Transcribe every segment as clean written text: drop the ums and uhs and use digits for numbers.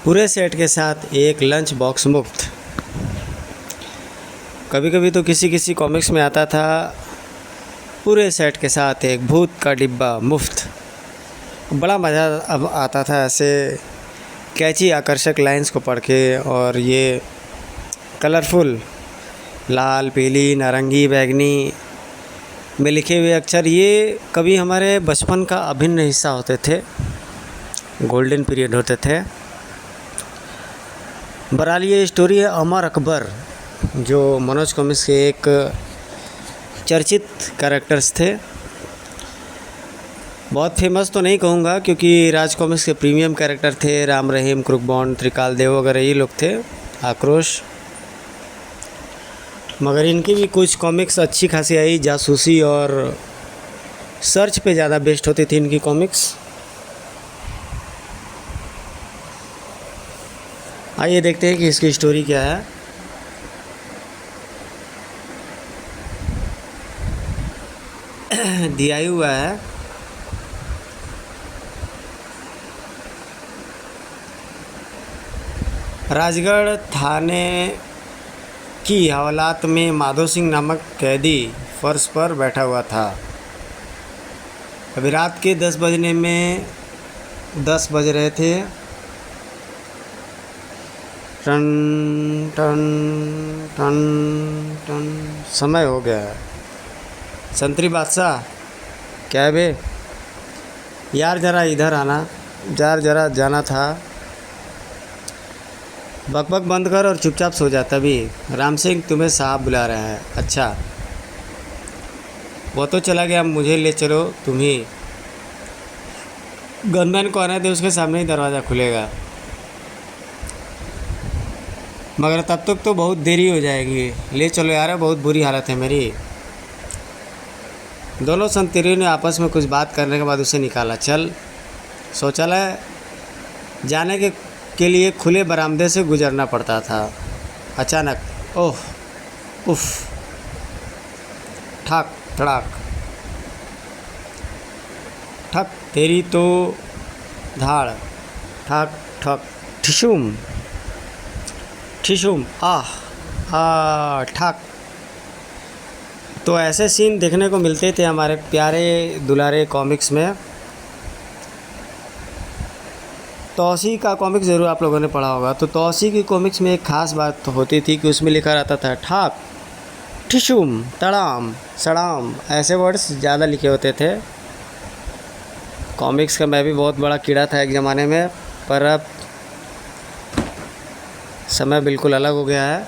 पूरे सेट के साथ एक लंच बॉक्स मुफ्त। कभी कभी तो किसी किसी कॉमिक्स में आता था पूरे सेट के साथ एक भूत का डिब्बा मुफ्त। बड़ा मज़ा अब आता था ऐसे कैची आकर्षक लाइंस को पढ़ के। और ये कलरफुल लाल पीली नारंगी बैगनी में लिखे हुए अक्षर ये कभी हमारे बचपन का अभिन्न हिस्सा होते थे, गोल्डन पीरियड होते थे। बहरहाल ये स्टोरी है अमर अकबर, जो मनोज कॉमिक्स के एक चर्चित कैरेक्टर्स थे। बहुत फेमस तो नहीं कहूँगा क्योंकि राज कॉमिक्स के प्रीमियम कैरेक्टर थे, राम रहीम, क्रुकबॉन्ड, त्रिकाल देव वगैरह ये लोग थे, आक्रोश। मगर इनकी भी कुछ कॉमिक्स अच्छी खासी आई, जासूसी और सर्च पे ज़्यादा बेस्ड होती थी इनकी कॉमिक्स। आइए देखते हैं कि इसकी स्टोरी क्या है। दिया हुआ है राजगढ़ थाने की हवालात में माधो सिंह नामक कैदी फर्श पर बैठा हुआ था। अभी रात के 10 बजने में 10 बज रहे थे। टन टन टन टन समय हो गया है। संतरी बादशाह क्या है बे यार, ज़रा इधर आना यार, ज़रा जाना था। बकबक बंद कर और चुपचाप सो जा। तभी राम सिंह तुम्हें साहब बुला रहा है। अच्छा वो तो चला गया, मुझे ले चलो तुम ही। गनमैन को आने दे, उसके सामने ही दरवाज़ा खुलेगा। मगर तब तक तो बहुत देरी हो जाएगी। ले चलो यार, बहुत बुरी हालत है मेरी। दोनों संतरियों ने आपस में कुछ बात करने के बाद उसे निकाला। चल। शौचालय जाने के लिए खुले बरामदे से गुजरना पड़ता था। अचानक ओह उफ, ठक ठड़ाक, ठक तेरी तो धाड़, ठक ठक, ठिशुम ठिशुम, आह ठक। तो ऐसे सीन देखने को मिलते थे हमारे प्यारे दुलारे कॉमिक्स में। तौसी का कॉमिक्स ज़रूर आप लोगों ने पढ़ा होगा। तो तौसी की कॉमिक्स में एक ख़ास बात तो होती थी कि उसमें लिखा रहता था ठाक, ठिशुम, तड़ाम, सड़ाम, ऐसे वर्ड्स ज़्यादा लिखे होते थे। कॉमिक्स का मैं भी बहुत बड़ा कीड़ा था एक ज़माने में, पर अब समय बिल्कुल अलग हो गया है।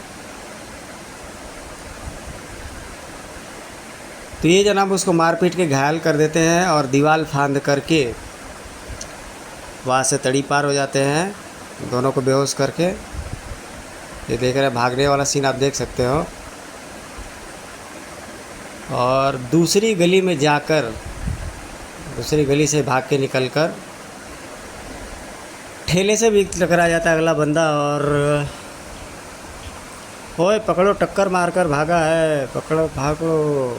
तो ये जनाब उसको मार पीट के घायल कर देते हैं और दीवार फांद करके वहाँ से तड़ी पार हो जाते हैं, दोनों को बेहोश करके। ये देख रहे हैं भागने वाला सीन आप देख सकते हो। और दूसरी गली में जाकर, दूसरी गली से भाग के निकलकर ठेले से भी टकरा जाता है अगला बंदा। और ओए पकड़ो, टक्कर मारकर भागा है, पकड़ो भागो।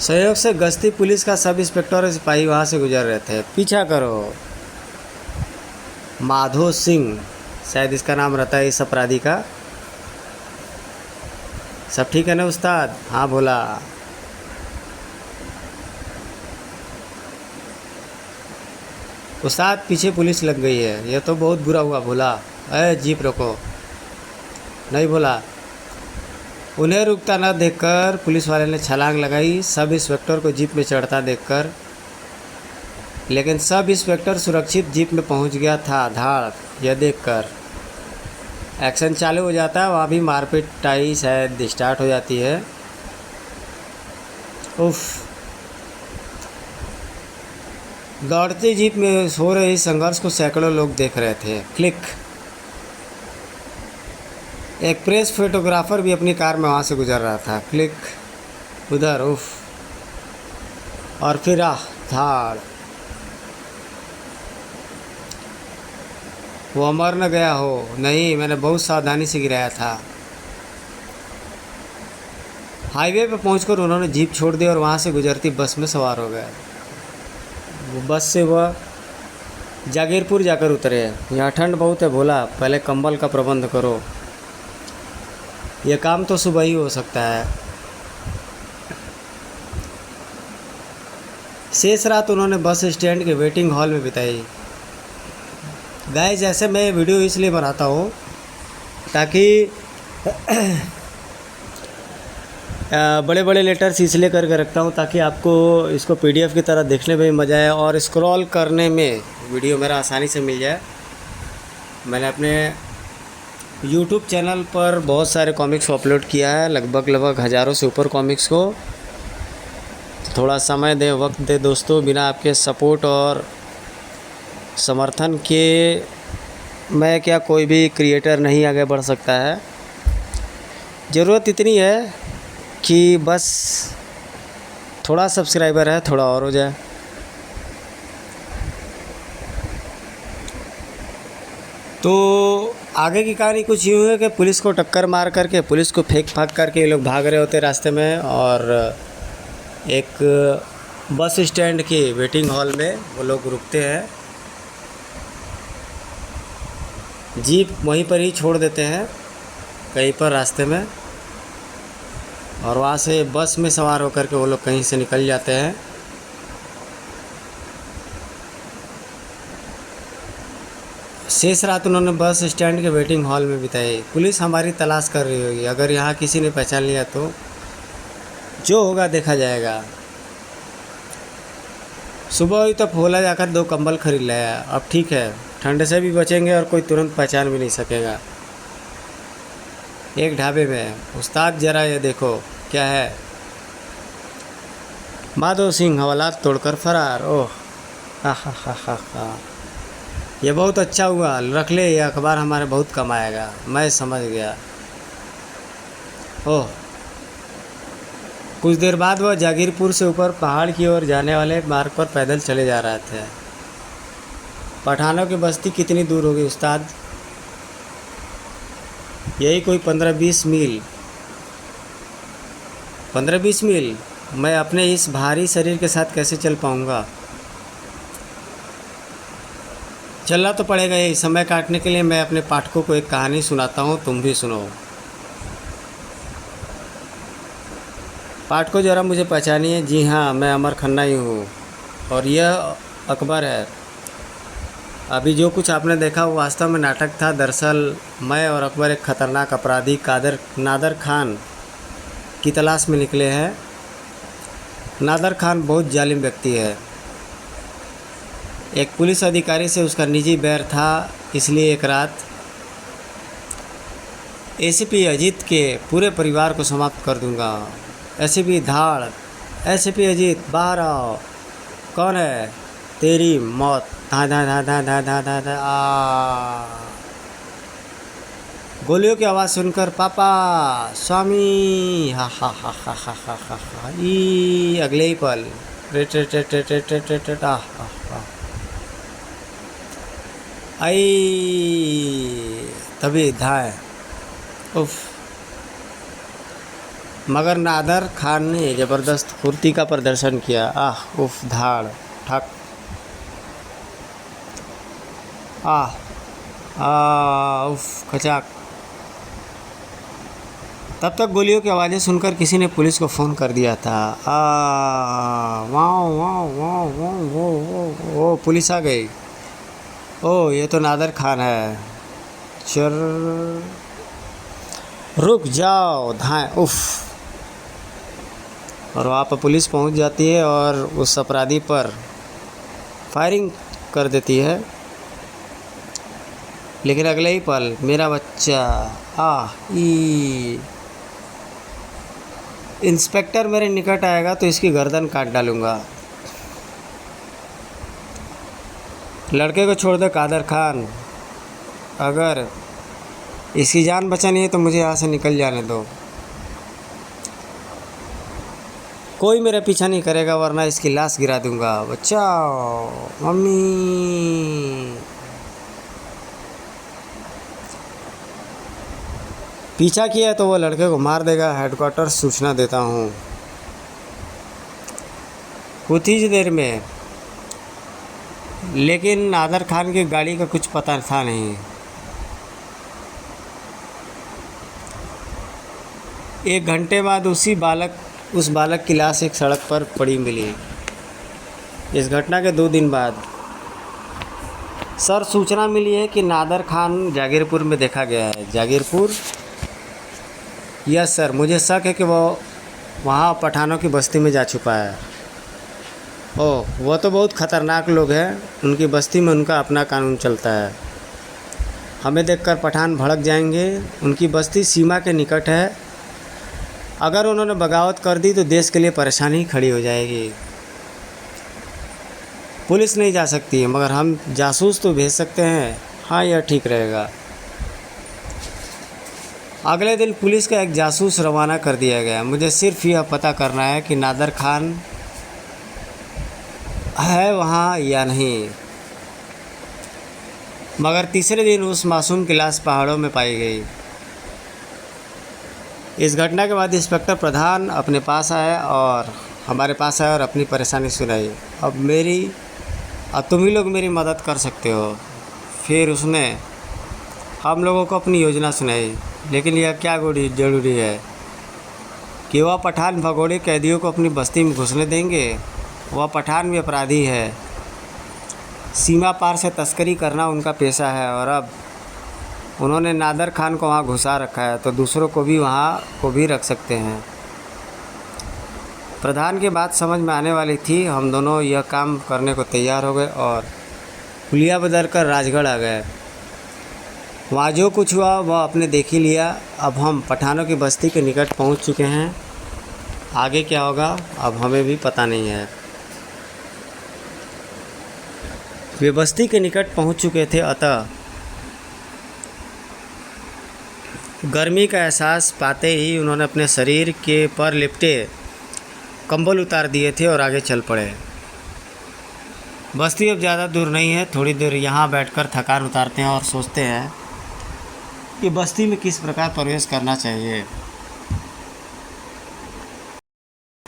सहयोग से गश्ती पुलिस का सब इंस्पेक्टर और सिपाही वहाँ से गुजर रहे थे। पीछा करो। माधो सिंह शायद इसका नाम रहता है इस अपराधी का। सब ठीक है ना उस्ताद? हाँ बोला। उस्ताद पीछे पुलिस लग गई है, ये तो बहुत बुरा हुआ। बोला अरे जीप रोको। नहीं बोला। उन्हें रुकता न देखकर पुलिस वाले ने छलांग लगाई सब इंस्पेक्टर को जीप में चढ़ता देखकर। लेकिन सब इंस्पेक्टर सुरक्षित जीप में पहुंच गया था। धाड़ यह देखकर एक्शन चालू हो जाता है। वहाँ भी मारपीट टाई शायद स्टार्ट हो जाती है। उफ। दौड़ती जीप में हो रहे संघर्ष को सैकड़ों लोग देख रहे थे। क्लिक। एक प्रेस फोटोग्राफर भी अपनी कार में वहाँ से गुजर रहा था। क्लिक उधर। उफ। और फिर धाड़। वो मर न गया हो। नहीं, मैंने बहुत सावधानी से गिराया था। हाईवे पर पहुंचकर उन्होंने जीप छोड़ दी और वहाँ से गुजरती बस में सवार हो गए। वो बस से वह जागीरपुर जाकर उतरे। यहाँ ठंड बहुत है, बोला पहले कंबल का प्रबंध करो। यह काम तो सुबह ही हो सकता है। शेष रात उन्होंने बस स्टैंड के वेटिंग हॉल में बिताई। गाइस, ऐसे मैं वीडियो इसलिए बनाता हूँ ताकि बड़े बड़े लेटर्स इसलिए करके रखता हूँ ताकि आपको इसको पीडीएफ की तरह देखने में भी मज़ा आए और स्क्रॉल करने में वीडियो मेरा आसानी से मिल जाए। मैंने अपने यूट्यूब चैनल पर बहुत सारे कॉमिक्स को अपलोड किया है, लगभग हज़ारों से ऊपर कॉमिक्स को। तो थोड़ा समय दें, वक्त दें दोस्तों। बिना आपके सपोर्ट और समर्थन के मैं क्या कोई भी क्रिएटर नहीं आगे बढ़ सकता है। ज़रूरत इतनी है कि बस थोड़ा सब्सक्राइबर है, थोड़ा और हो जाए। तो आगे की कहानी कुछ यूँ है कि पुलिस को टक्कर मार करके, पुलिस को फेंक फाक करके ये लोग भाग रहे होते रास्ते में, और एक बस स्टैंड के वेटिंग हॉल में वो लोग रुकते हैं। जीप वहीं पर ही छोड़ देते हैं कहीं पर रास्ते में, और वहाँ से बस में सवार होकर के वो लोग कहीं से निकल जाते हैं। शेष रात उन्होंने बस स्टैंड के वेटिंग हॉल में बिताई। पुलिस हमारी तलाश कर रही होगी, अगर यहाँ किसी ने पहचान लिया तो जो होगा देखा जाएगा। सुबह हुई तो भोला जाकर 2 कंबल खरीद लाया। अब ठीक है, ठंड से भी बचेंगे और कोई तुरंत पहचान भी नहीं सकेगा। एक ढाबे में, उस्ताद जरा ये देखो क्या है। माधव सिंह हवालात तोड़कर फरार। ओह हा। ये बहुत अच्छा हुआ, रख ले, ये अखबार हमारे बहुत कम आएगा। मैं समझ गया। ओह। कुछ देर बाद वह जागीरपुर से ऊपर पहाड़ की ओर जाने वाले मार्ग पर पैदल चले जा रहे थे। पठानों की बस्ती कितनी दूर होगी उस्ताद? यही कोई 15-20 मील। 15-20 मील? मैं अपने इस भारी शरीर के साथ कैसे चल पाऊँगा? चलना तो पड़ेगा ही। समय काटने के लिए मैं अपने पाठकों को एक कहानी सुनाता हूँ, तुम भी सुनो। पाठकों, जरा मुझे पहचानिए। जी हाँ, मैं अमर खन्ना ही हूँ और यह अकबर है। अभी जो कुछ आपने देखा वो वास्तव में नाटक था। दरअसल मैं और अकबर एक ख़तरनाक अपराधी नादर खान की तलाश में निकले हैं। नादर खान बहुत जालिम व्यक्ति है। एक पुलिस अधिकारी से उसका निजी बैर था, इसलिए एक रात एसीपी अजीत के पूरे परिवार को समाप्त कर दूंगा। एसीपी धाड़, एसीपी अजीत बाहर आओ। कौन है? तेरी मौत। धा धा धा धा धा धा धा धा। गोलियों की आवाज़ सुनकर पापा, स्वामी, हा हा हा हा हा हा हा हा। ई अगले ही पल rate rate rate rate rate rate rate rate I तभी धाए। उफ। मगर नादर खान ने ज़बरदस्त फुर्ती का प्रदर्शन किया। उफ, धाड़ ठक। उफ, खचाक। तब तक गोलियों की आवाज़ें सुनकर किसी ने पुलिस को फ़ोन कर दिया था। Wow wow wow wow wow wow, police आ गई। ओह, ये तो नादर खान है। चल रुक जाओ, धाएँ। उफ। और वहाँ पर पुलिस पहुँच जाती है और उस अपराधी पर फायरिंग कर देती है। लेकिन अगले ही पल मेरा बच्चा इंस्पेक्टर मेरे निकट आएगा तो इसकी गर्दन काट डालूँगा। लड़के को छोड़ दे कादर खान। अगर इसकी जान बचानी है तो मुझे यहाँ से निकल जाने दो। कोई मेरा पीछा नहीं करेगा वरना इसकी लाश गिरा दूंगा। बचाओ मम्मी। पीछा किया तो वो लड़के को मार देगा। हेडक्वार्टर सूचना देता हूँ। कुछ ही देर में लेकिन नादर खान की गाड़ी का कुछ पता था नहीं। एक घंटे बाद उस बालक की लाश एक सड़क पर पड़ी मिली। इस घटना के 2 दिन बाद सर सूचना मिली है कि नादर खान जागीरपुर में देखा गया है। जागीरपुर? यस सर, मुझे शक है कि वो वहाँ पठानों की बस्ती में जा छुपा है। ओह, वो तो बहुत ख़तरनाक लोग हैं। उनकी बस्ती में उनका अपना कानून चलता है। हमें देखकर पठान भड़क जाएंगे। उनकी बस्ती सीमा के निकट है। अगर उन्होंने बगावत कर दी तो देश के लिए परेशानी खड़ी हो जाएगी। पुलिस नहीं जा सकती है, मगर हम जासूस तो भेज सकते हैं। हाँ, यह ठीक रहेगा। अगले दिन पुलिस का एक जासूस रवाना कर दिया गया। मुझे सिर्फ यह पता करना है कि नादर खान है वहाँ या नहीं। मगर तीसरे दिन उस मासूम की लाश पहाड़ों में पाई गई। इस घटना के बाद इंस्पेक्टर प्रधान अपने पास आया और हमारे पास आया और अपनी परेशानी सुनाई। अब तुम ही लोग मेरी मदद कर सकते हो। फिर उसने हम लोगों को अपनी योजना सुनाई। लेकिन यह क्या ज़रूरी है कि वह पठान भगोड़े कैदियों को अपनी बस्ती में घुसने देंगे? वह पठान भी अपराधी है। सीमा पार से तस्करी करना उनका पेशा है और अब उन्होंने नादर खान को वहाँ घुसा रखा है, तो दूसरों को भी वहाँ को भी रख सकते हैं। प्रधान की बात समझ में आने वाली थी। हम दोनों यह काम करने को तैयार हो गए और हुलिया बदल कर राजगढ़ आ गए। वहाँ जो कुछ हुआ वह आपने देख ही लिया। अब हम पठानों की बस्ती के निकट पहुँच चुके हैं। आगे क्या होगा अब हमें भी पता नहीं है। वे बस्ती के निकट पहुँच चुके थे, अतः गर्मी का एहसास पाते ही उन्होंने अपने शरीर के पर लिपटे कंबल उतार दिए थे और आगे चल पड़े। बस्ती अब ज़्यादा दूर नहीं है। थोड़ी देर यहाँ बैठकर थकान उतारते हैं और सोचते हैं कि बस्ती में किस प्रकार प्रवेश करना चाहिए।